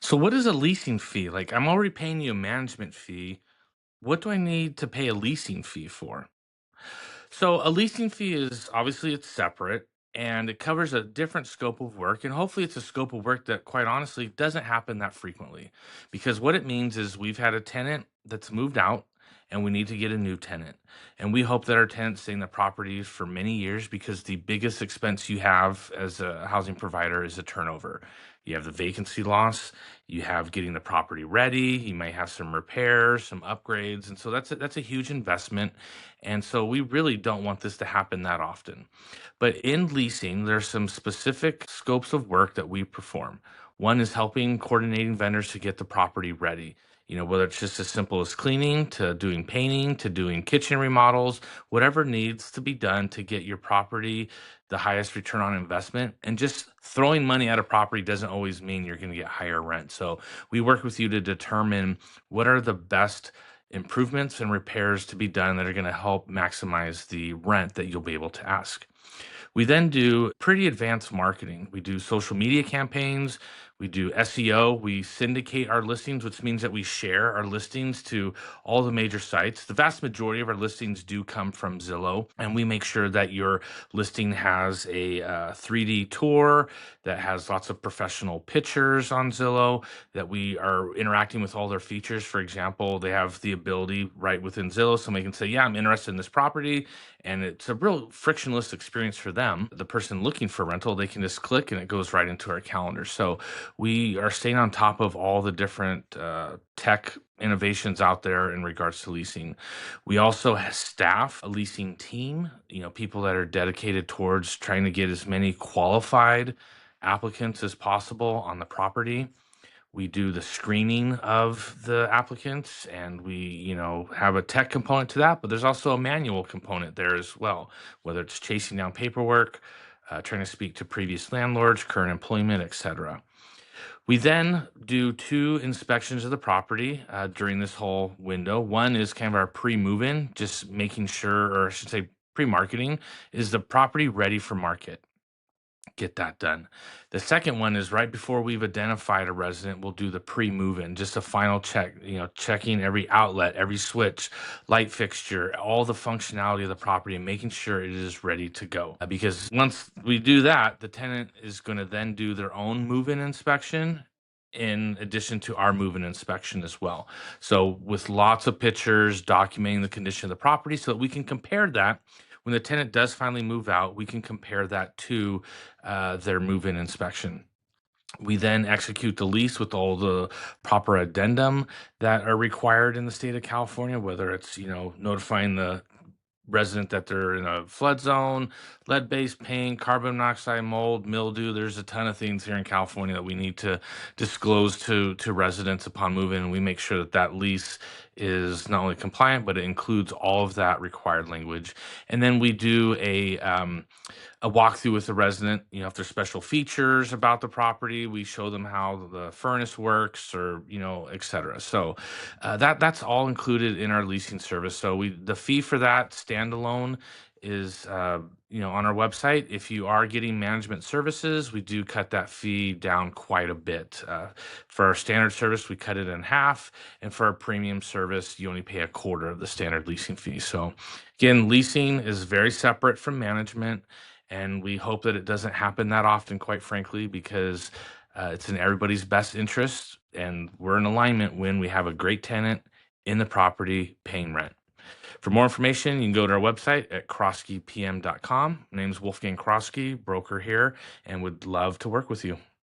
So what is a leasing fee? Like I'm already paying you a management fee. What do I need to pay a leasing fee for? So a leasing fee is obviously it's separate and it covers a different scope of work, and hopefully it's a scope of work that quite honestly doesn't happen that frequently, because what it means is we've had a tenant that's moved out and we need to get a new tenant, and we hope that our tenants stay in the property for many years, because the biggest expense you have as a housing provider is a turnover. You have the vacancy loss, you have getting the property ready, you may have some repairs, some upgrades, and so that's a huge investment, and so we really don't want this to happen that often. But in leasing, there's some specific scopes of work that we perform. One is helping coordinating vendors to get the property ready. Whether it's just as simple as cleaning to doing painting to doing kitchen remodels, whatever needs to be done to get your property the highest return on investment. And just throwing money at a property doesn't always mean you're going to get higher rent. So we work with you to determine what are the best improvements and repairs to be done that are going to help maximize the rent that you'll be able to ask. We then do pretty advanced marketing. We do social media campaigns, we do SEO, we syndicate our listings, which means that we share our listings to all the major sites. The vast majority of our listings do come from Zillow, and we make sure that your listing has a 3D tour, that has lots of professional pictures on Zillow, that we are interacting with all their features. For example, they have the ability right within Zillow, somebody can say, yeah, I'm interested in this property, and it's a real frictionless experience for them. The person looking for rental, they can just click and it goes right into our calendar. So we are staying on top of all the different tech innovations out there in regards to leasing. We also have staff a leasing team, people that are dedicated towards trying to get as many qualified applicants as possible on the property. We do the screening of the applicants, and we have a tech component to that, but there's also a manual component there as well, whether it's chasing down paperwork, trying to speak to previous landlords, current employment, etc. We then do two inspections of the property during this whole window. One is kind of our pre-move-in, just making sure, or I should say pre-marketing, is the property ready for market? Get that done. The second one is right before we've identified a resident, we'll do the pre-move in, just a final check, checking every outlet, every switch, light fixture, all the functionality of the property, and making sure it is ready to go. Because once we do that, the tenant is going to then do their own move-in inspection in addition to our move-in inspection as well. So with lots of pictures documenting the condition of the property so that we can compare that when the tenant does finally move out, we can compare that to their move-in inspection. We then execute the lease with all the proper addendum that are required in the state of California, whether it's, notifying the resident that they're in a flood zone, lead-based paint, carbon monoxide, mold, mildew. There's a ton of things here in California that we need to disclose to residents upon move-in, and we make sure that that lease is not only compliant, but it includes all of that required language. And then we do a walkthrough with the resident. If there's special features about the property, we show them how the furnace works, or et cetera. So that's all included in our leasing service. So the fee for that standalone is on our website. If you are getting management services, we do cut that fee down quite a bit. For our standard service, we cut it in half, and for our premium service, you only pay a quarter of the standard leasing fee. So again, leasing is very separate from management, and we hope that it doesn't happen that often, quite frankly, because it's in everybody's best interest, and we're in alignment when we have a great tenant in the property paying rent. For more information, you can go to our website at croskeypm.com. My name is Wolfgang Croskey, broker here, and would love to work with you.